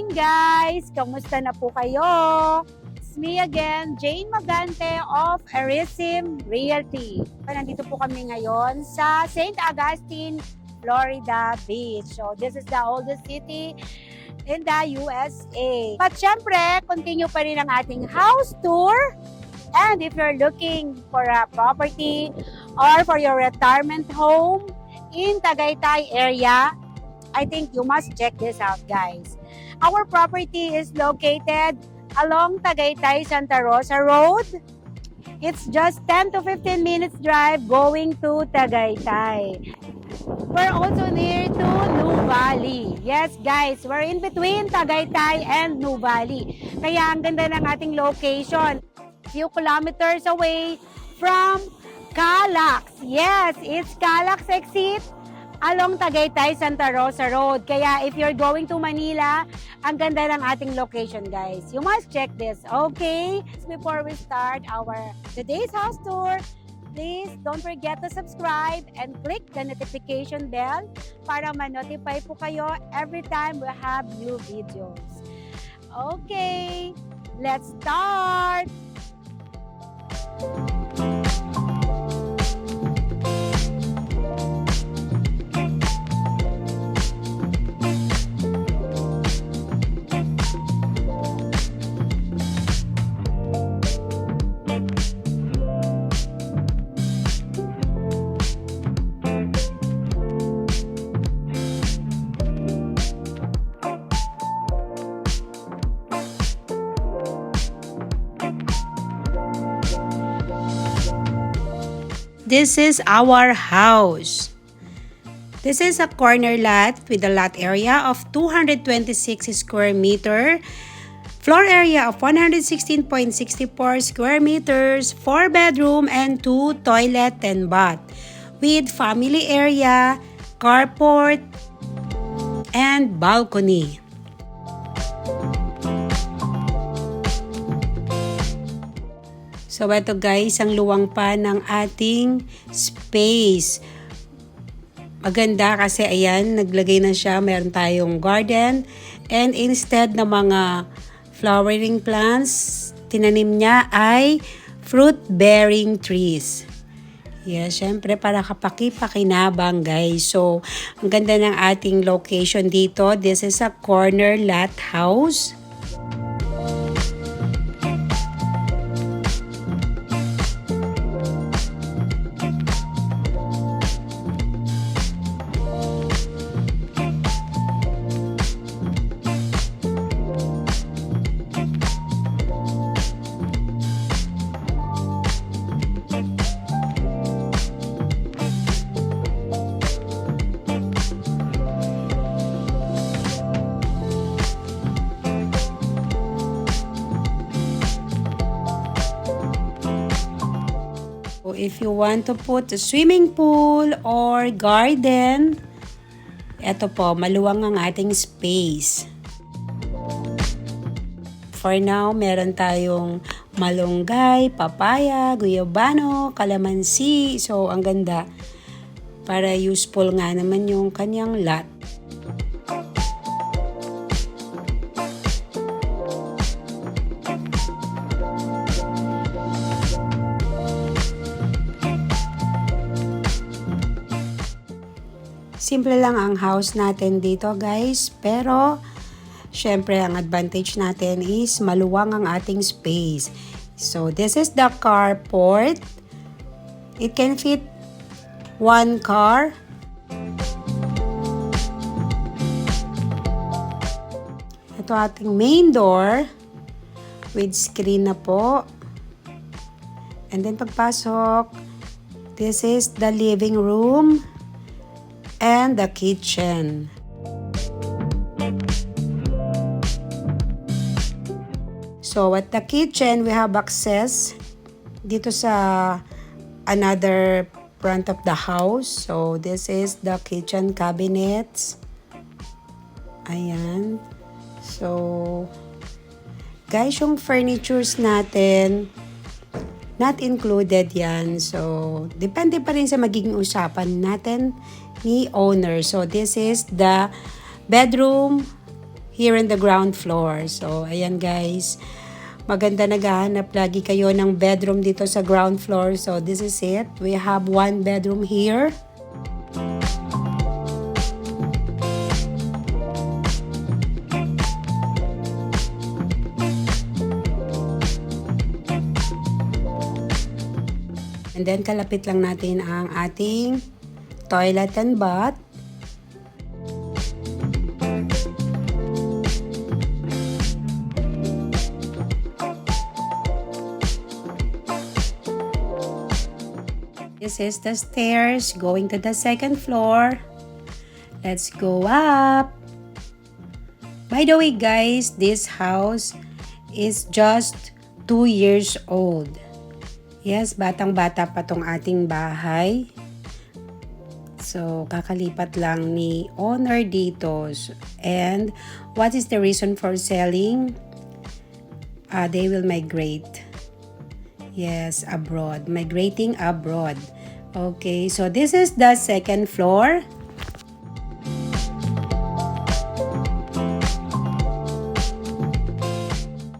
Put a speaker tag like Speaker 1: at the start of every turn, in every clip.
Speaker 1: morning guys! Kamusta na po kayo? It's me again, Jane Magante of Arisim Realty. Nandito po kami ngayon sa St. Augustine, Florida Beach. So this is the oldest city in the USA. But syempre, continue pa rin ang ating house tour. And if you're looking for a property or for your retirement home in Tagaytay area, I think you must check this out, guys. Our property is located along Tagaytay Santa Rosa Road. It's just 10 to 15 minutes drive going to Tagaytay. We're also near to Nuvali. Yes, guys, we're in between Tagaytay and Nuvali. Kaya ang ganda ng ating location. Few kilometers away from Calax. Yes, it's Calax exit along Tagaytay Santa Rosa Road. Kaya if you're going to Manila, ang ganda ng ating location, guys. You must check this, okay? Before we start our today's house tour, please don't forget to subscribe and click the notification bell para ma-notify po kayo every time we have new videos. Okay, let's start!
Speaker 2: This is our house. This is a corner lot with a lot area of 226 square meter, floor area of 116.64 square meters, 4 bedroom and 2 toilet and bath, with family area, carport, and balcony. So ito guys, ang luwang pa ng ating space. Maganda kasi ayan, naglagay na siya, meron tayong garden. And instead ng mga flowering plants, tinanim niya ay fruit-bearing trees. Yes, syempre para kapaki-pakinabang guys. So, ang ganda ng ating location dito. This is a corner lot house. If you want to put a swimming pool or garden, eto po, maluwang ang ating space. For now, meron tayong malunggay, papaya, guyabano, kalamansi. So, ang ganda. Para useful nga naman yung kanyang lot. Simple lang ang house natin dito guys, pero syempre ang advantage natin is maluwang ang ating space. So this is the carport. It can fit one car. Ito ating main door with screen na po. And then pagpasok, this is the living room and the kitchen. So at the kitchen, we have access dito sa another front of the house. So this is the kitchen cabinets. Ayan. So guys, yung furnitures natin, not included yan. So depende pa rin sa magiging usapan natin ni owner. So this is the bedroom here in the ground floor. So, ayan guys. Maganda, naghahanap lagi kayo ng bedroom dito sa ground floor. So, this is it. We have one bedroom here. And then, kalapit lang natin ang ating toilet and bath. This is the stairs going to the second floor. Let's go up. By the way, guys, this house is just 2 years old. Yes, batang-bata pa tong ating bahay. So, kakalipat lang ni owner dito. And what is the reason for selling? They will migrate. Yes, abroad. Migrating abroad. Okay, so this is the second floor.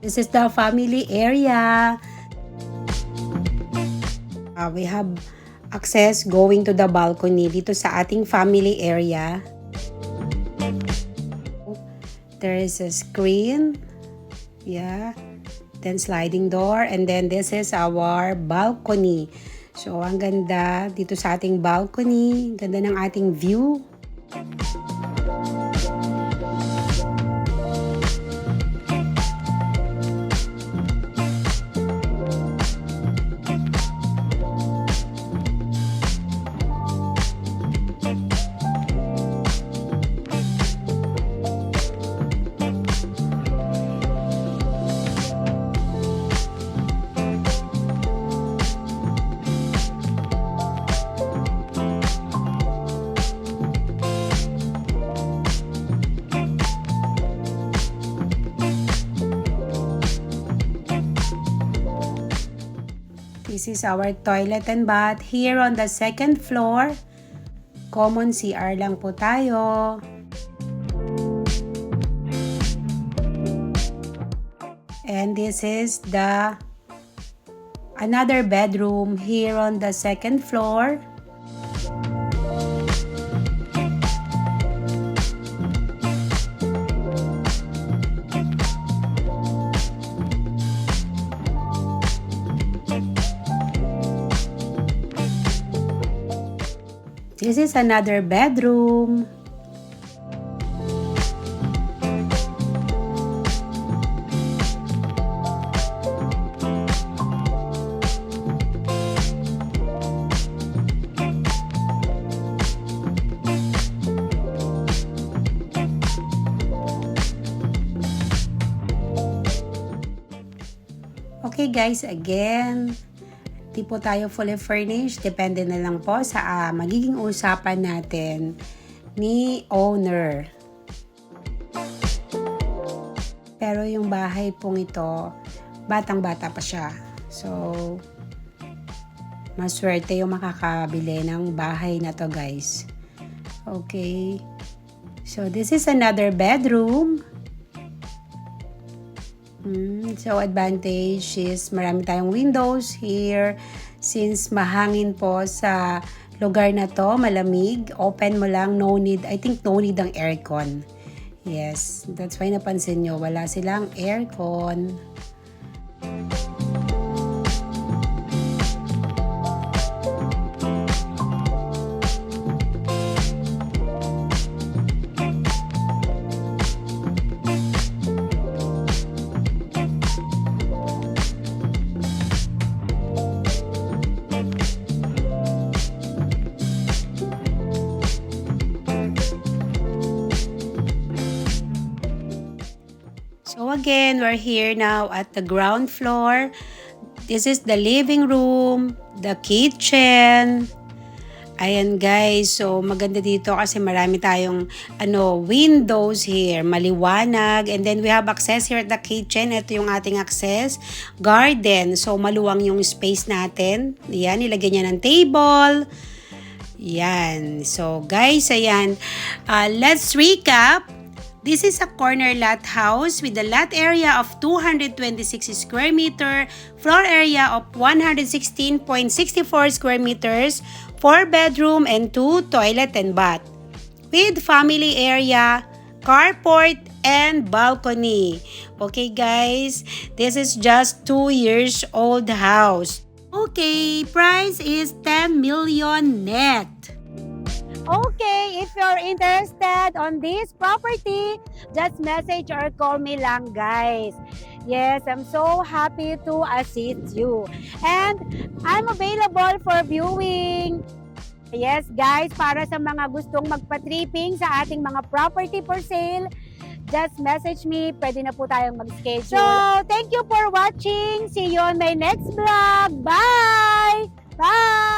Speaker 2: This is the family area. We have access going to the balcony dito sa ating family area. There is a screen. Yeah. Then sliding door. And then this is our balcony. So, ang ganda dito sa ating balcony. Ganda ng ating view. This is our toilet and bath here on the second floor. Common CR lang po tayo. And this is the another bedroom here on the second floor. This is another bedroom. Okay guys, again, di po tayo fully furnished. Depende na lang po sa magiging usapan natin ni owner. Pero yung bahay pong ito, batang-bata pa siya. So, maswerte yung makakabili ng bahay na to guys. Okay. So, this is another bedroom. So, advantage is marami tayong windows here. Since mahangin po sa lugar na to, malamig, open mo lang, no need, I think no need ang aircon. Yes, that's why napansin nyo, wala silang aircon. So again, we're here now at the ground floor. This is the living room, the kitchen. Ayan guys, so maganda dito kasi marami tayong windows here, maliwanag. And then we have access here at the kitchen. Ito yung ating access. Garden, so maluwang yung space natin. Ayan, nilagyan niya ng table. Yan. So guys, ayan. Let's recap. This is a corner lot house with a lot area of 226 square meter, floor area of 116.64 square meters, 4 bedroom and 2 toilet and bath. With family area, carport, and balcony. Okay guys, this is just 2 years old house. Okay, price is 10 million net.
Speaker 1: Okay, if you're interested on this property, just message or call me lang, guys. Yes, I'm so happy to assist you. And I'm available for viewing. Yes, guys, para sa mga gustong magpa-tripping sa ating mga property for sale, just message me. Pwede na po tayong mag-schedule. So, thank you for watching. See you on my next vlog. Bye! Bye!